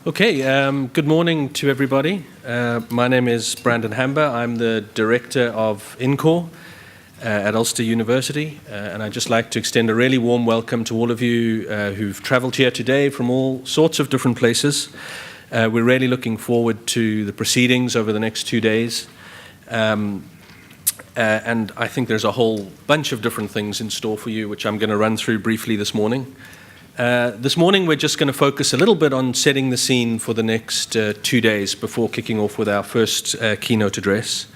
Okay, good morning to everybody. My name is Brandon Hamber. I'm the Director of INCORE at Ulster University, and I'd just like to extend a really warm welcome to all of you who've travelled here today from all sorts of different places. We're really looking forward to the proceedings over the next 2 days, and I think there's a whole bunch of different things in store for you, which I'm going to run through briefly this morning. This morning we're just going to focus a little bit on setting the scene for the next 2 days before kicking off with our first keynote address.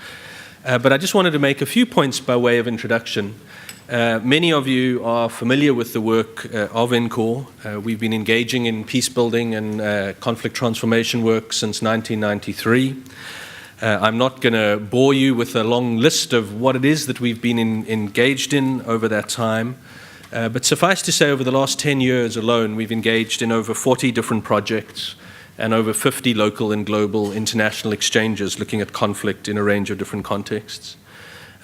But I just wanted to make a few points by way of introduction. Many of you are familiar with the work of INCORE. We've been engaging in peacebuilding and conflict transformation work since 1993. I'm not going to bore you with a long list of what it is that we've been engaged in over that time. But suffice to say, over the last 10 years alone, we've engaged in over 40 different projects and over 50 local and global international exchanges looking at conflict in a range of different contexts.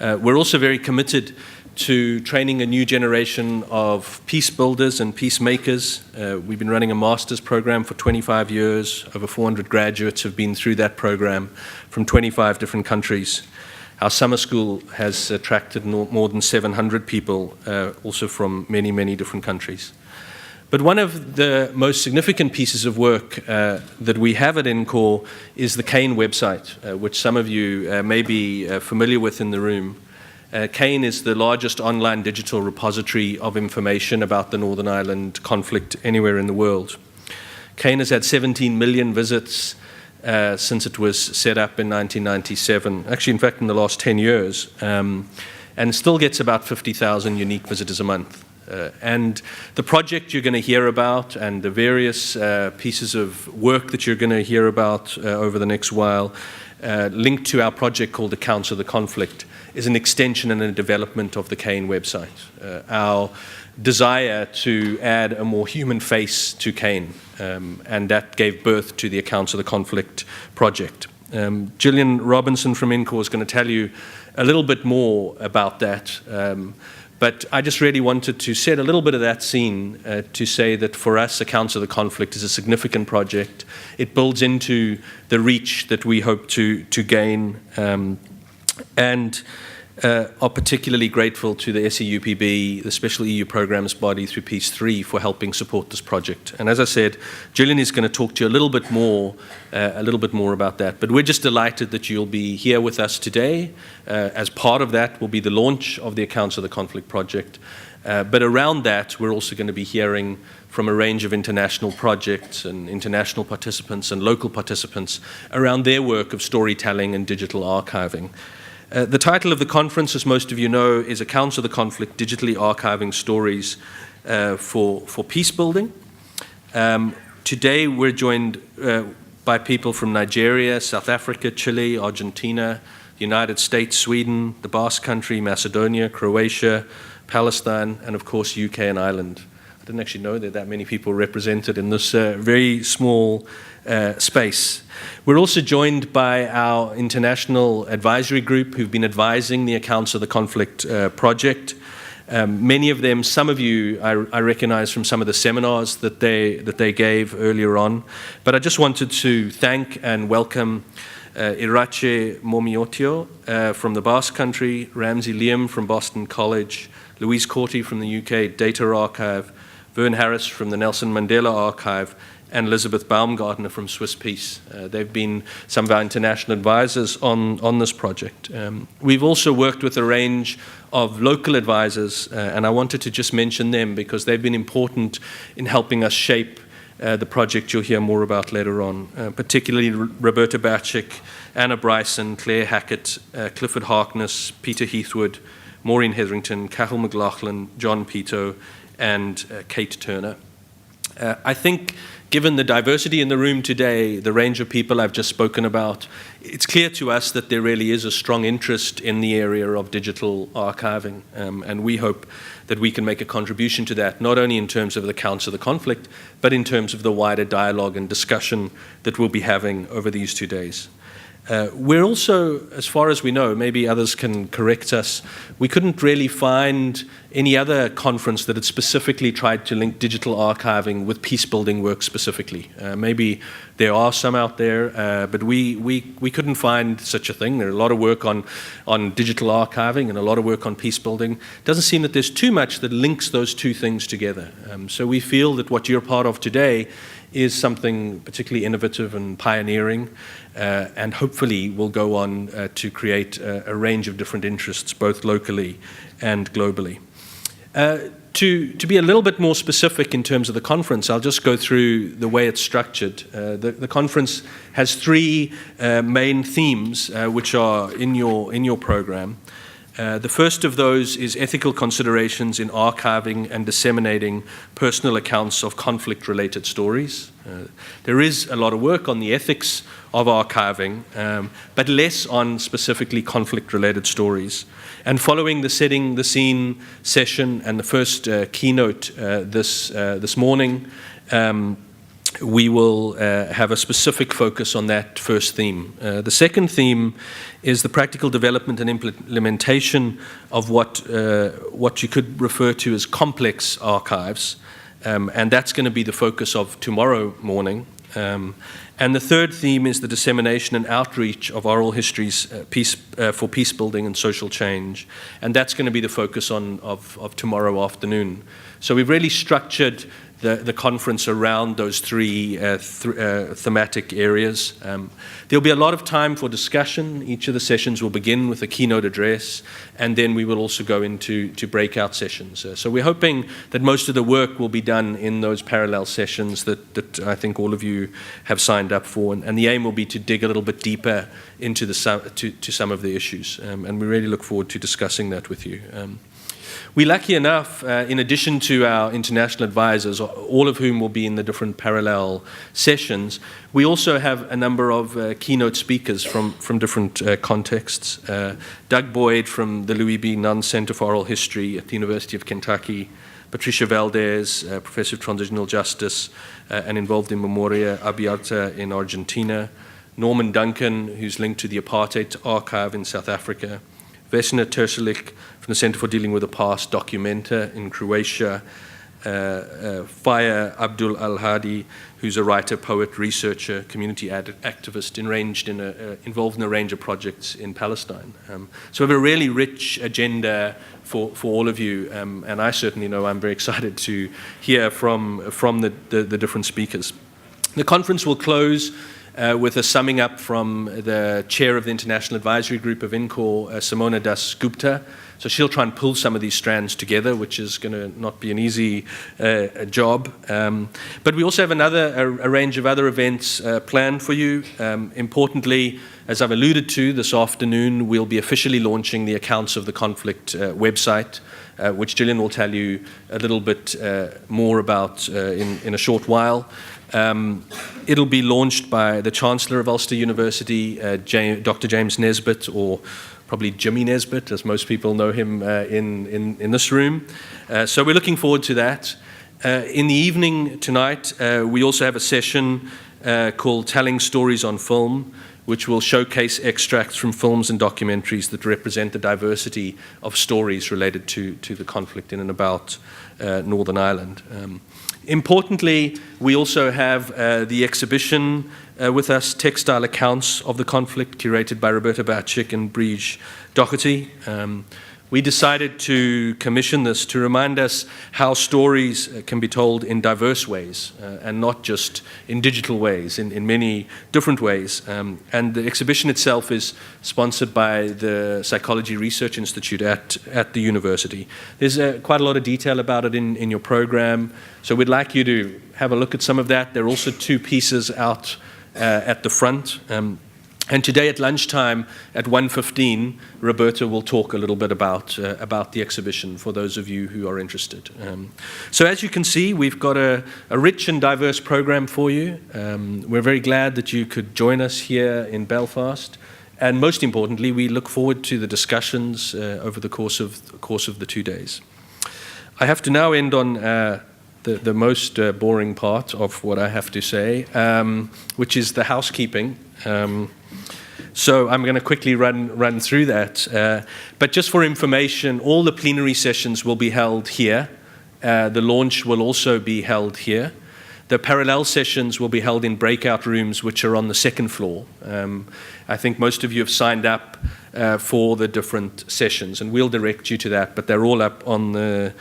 We're also very committed to training a new generation of peace builders and peacemakers. We've been running a master's program for 25 years. Over 400 graduates have been through that program from 25 different countries. Our summer school has attracted more than 700 people, also from many, many different countries. But one of the most significant pieces of work that we have at INCORE is the CANE website, which some of you may be familiar with in the room. CANE is the largest online digital repository of information about the Northern Ireland conflict anywhere in the world. CANE has had 17 million visits since it was set up in 1997, actually in fact in the last 10 years, and still gets about 50,000 unique visitors a month. And the project you're going to hear about and the various pieces of work that you're going to hear about over the next while, linked to our project called Accounts of the Conflict, is an extension and a development of the CANE website. Our desire to add a more human face to CANE, and that gave birth to the Accounts of the Conflict project. Gillian Robinson from INCORE is going to tell you a little bit more about that, but I just really wanted to set a little bit of that scene to say that for us, Accounts of the Conflict is a significant project. It builds into the reach that we hope to gain, and are particularly grateful to the SEUPB, the Special EU Programs Body through Peace 3, for helping support this project. And as I said, Gillian is going to talk to you a little bit more about that. But we're just delighted that you'll be here with us today. As part of that will be the launch of the Accounts of the Conflict project. But around that, we're also going to be hearing from a range of international projects and international participants and local participants around their work of storytelling and digital archiving. The title of the conference, as most of you know, is Accounts of the Conflict, Digitally Archiving Stories for Peacebuilding. Today we're joined by people from Nigeria, South Africa, Chile, Argentina, the United States, Sweden, the Basque Country, Macedonia, Croatia, Palestine, and of course UK and Ireland. I didn't actually know there are that many people represented in this very small space. We're also joined by our international advisory group who've been advising the Accounts of the Conflict project. Many of them, some of you, I recognize from some of the seminars that they gave earlier on. But I just wanted to thank and welcome Irache Momiotio from the Basque Country, Ramsey Liam from Boston College, Louise Corti from the UK Data Archive, Vern Harris from the Nelson Mandela Archive, and Elizabeth Baumgartner from Swiss Peace. They've been some of our international advisors on this project. We've also worked with a range of local advisors, and I wanted to just mention them because they've been important in helping us shape the project you'll hear more about later on, particularly Roberta Batchick, Anna Bryson, Claire Hackett, Clifford Harkness, Peter Heathwood, Maureen Hetherington, Cathal McLaughlin, John Pito, and Kate Turner. I think given the diversity in the room today, the range of people I've just spoken about, it's clear to us that there really is a strong interest in the area of digital archiving, and we hope that we can make a contribution to that, not only in terms of the Accounts of the Conflict, but in terms of the wider dialogue and discussion that we'll be having over these 2 days. We're also, as far as we know, maybe others can correct us, we couldn't really find any other conference that had specifically tried to link digital archiving with peacebuilding work specifically. Maybe there are some out there, but we couldn't find such a thing. There's a lot of work on digital archiving and a lot of work on peacebuilding. It doesn't seem that there's too much that links those two things together. So we feel that what you're part of today is something particularly innovative and pioneering, and hopefully will go on to create a range of different interests, both locally and globally. To be a little bit more specific in terms of the conference, I'll just go through the way it's structured. The conference has three main themes which are in your program. The first of those is ethical considerations in archiving and disseminating personal accounts of conflict-related stories. There is a lot of work on the ethics of archiving, but less on specifically conflict-related stories. And following the Setting the Scene session and the first keynote this morning, we will have a specific focus on that first theme. The second theme is the practical development and implementation of what you could refer to as complex archives, and that's going to be the focus of tomorrow morning. And the third theme is the dissemination and outreach of oral histories for peace building and social change, and that's going to be the focus of tomorrow afternoon. So we've really structured the conference around those three thematic areas. There'll be a lot of time for discussion. Each of the sessions will begin with a keynote address, and then we will also go into breakout sessions. So we're hoping that most of the work will be done in those parallel sessions that I think all of you have signed up for, and the aim will be to dig a little bit deeper into to some of the issues, and we really look forward to discussing that with you. We're lucky enough, in addition to our international advisors, all of whom will be in the different parallel sessions, we also have a number of keynote speakers from different contexts. Doug Boyd from the Louis B. Nunn Center for Oral History at the University of Kentucky, Patricia Valdez, Professor of Transitional Justice and involved in Memoria Abierta in Argentina, Norman Duncan, who's linked to the Apartheid Archive in South Africa, Vesna Terselik from the Center for Dealing with the Past, Documenta in Croatia, Faya Abdul Al-Hadi, who's a writer, poet, researcher, community activist involved in a range of projects in Palestine. So we have a really rich agenda for all of you, and I certainly know I'm very excited to hear from the different speakers. The conference will close with a summing up from the chair of the International Advisory Group of INCORE, Simona Das Gupta. So she'll try and pull some of these strands together, which is going to not be an easy job. But we also have a range of other events planned for you. Importantly, as I've alluded to, this afternoon we'll be officially launching the Accounts of the Conflict website, which Gillian will tell you a little bit more about in a short while. It'll be launched by the Chancellor of Ulster University, Dr. James Nesbitt, or probably Jimmy Nesbitt, as most people know him in this room. So we're looking forward to that. In the evening tonight, we also have a session called Telling Stories on Film, which will showcase extracts from films and documentaries that represent the diversity of stories related to the conflict in and about Northern Ireland. Importantly, we also have the exhibition with us, Textile Accounts of the Conflict, curated by Roberta Batchik and Briege Doherty. We decided to commission this to remind us how stories can be told in diverse ways and not just in digital ways, in many different ways. And the exhibition itself is sponsored by the Psychology Research Institute at the university. There's quite a lot of detail about it in your program, so we'd like you to have a look at some of that. There are also two pieces out at the front. And today at lunchtime at 1:15, Roberta will talk a little bit about the exhibition for those of you who are interested. So as you can see, we've got a rich and diverse program for you. We're very glad that you could join us here in Belfast. And most importantly, we look forward to the discussions over the course of the 2 days. I have to now end on the most boring part of what I have to say, which is the housekeeping. So I'm going to quickly run through that. But just for information, all the plenary sessions will be held here. The launch will also be held here. The parallel sessions will be held in breakout rooms, which are on the second floor. I think most of you have signed up for the different sessions, and we'll direct you to that, but they're all up on the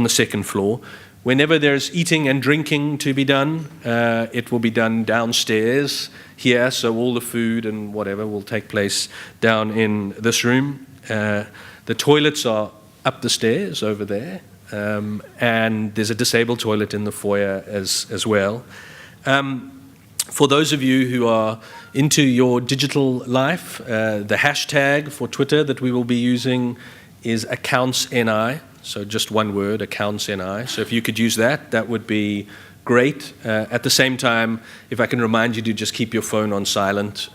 second floor. Whenever there's eating and drinking to be done, it will be done downstairs here, so all the food and whatever will take place down in this room. The toilets are up the stairs over there. And there's a disabled toilet in the foyer as well. For those of you who are into your digital life, the hashtag for Twitter that we will be using is AccountsNI, so just one word, AccountsNI. So if you could use that, that would be great. At the same time, if I can remind you to just keep your phone on silent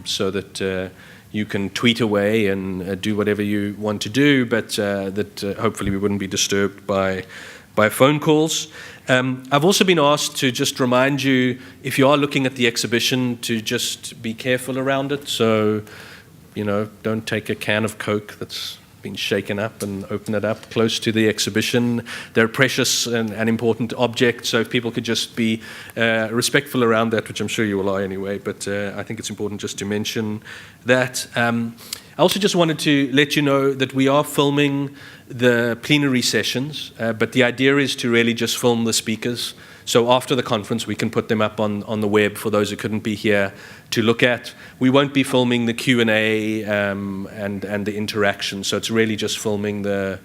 so that you can tweet away and do whatever you want to do, but that hopefully we wouldn't be disturbed by phone calls. I've also been asked to just remind you, if you are looking at the exhibition, to just be careful around it. So, don't take a can of Coke that's been shaken up and open it up close to the exhibition. They're precious and important objects, so if people could just be respectful around that, which I'm sure you all are anyway, but I think it's important just to mention that. I also just wanted to let you know that we are filming the plenary sessions, but the idea is to really just film the speakers. So after the conference, we can put them up on the web for those who couldn't be here to look at. We won't be filming the Q&A and the interaction, so it's really just filming the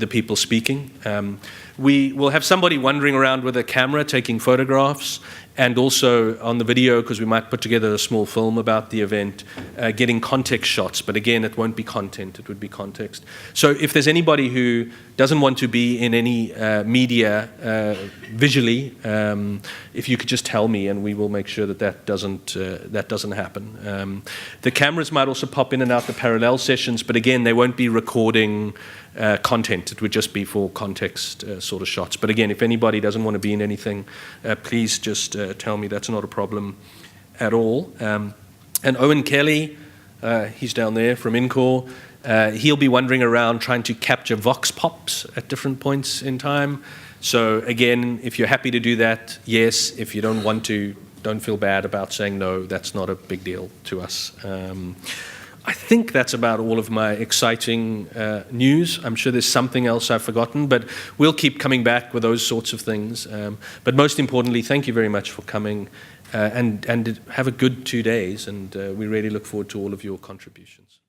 people speaking. We will have somebody wandering around with a camera taking photographs, and also on the video, because we might put together a small film about the event, getting context shots. But again, it won't be content, it would be context. So if there's anybody who doesn't want to be in any media visually, if you could just tell me, and we will make sure that doesn't happen. The cameras might also pop in and out the parallel sessions, but again, they won't be recording content. It would just be for context sort of shots. But again, if anybody doesn't want to be in anything, please just tell me. That's not a problem at all. And Owen Kelly, he's down there from INCORE. He'll be wandering around trying to capture vox pops at different points in time. So again, if you're happy to do that, yes. If you don't want to, don't feel bad about saying no. That's not a big deal to us. I think that's about all of my exciting news. I'm sure there's something else I've forgotten, but we'll keep coming back with those sorts of things. But most importantly, thank you very much for coming, and have a good 2 days, and we really look forward to all of your contributions.